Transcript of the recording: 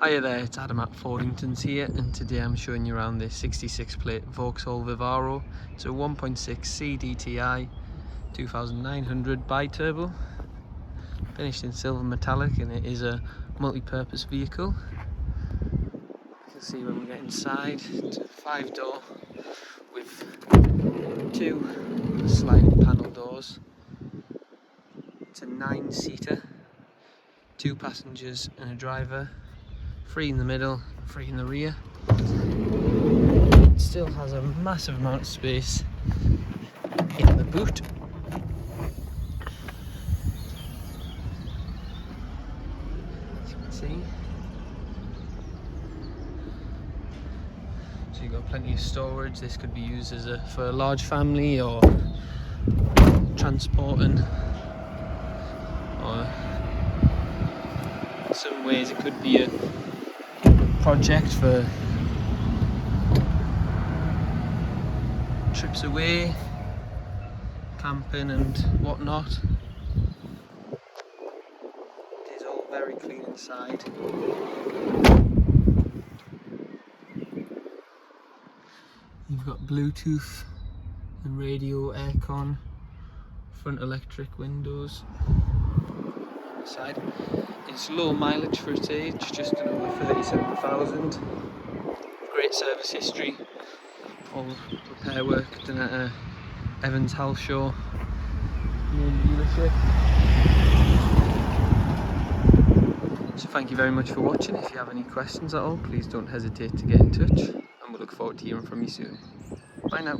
Hiya there, it's Adam at Fordington's here, and today I'm showing you around this 66 plate Vauxhall Vivaro. It's a 1.6 CDTi, 2900 BiTurbo, finished in silver metallic, and it is a multi-purpose vehicle. You can see when we get inside, it's a 5-door with 2 sliding panel doors. It's a 9-seater, 2 passengers and a driver. 3 in the middle, 3 in the rear. It still has a massive amount of space in the boot. As you can see. So you've got plenty of storage. This could be used as for a large family, or transporting, or in some ways it could be a project for trips away, camping and whatnot. It is all very clean inside. You've got Bluetooth and radio, aircon, front electric windows. Side. It's low mileage for its age, just over 37,000. Great service history. All repair work done at Evans Halshaw main dealership. So thank you very much for watching. If you have any questions at all, please don't hesitate to get in touch, and we'll look forward to hearing from you soon. Bye now.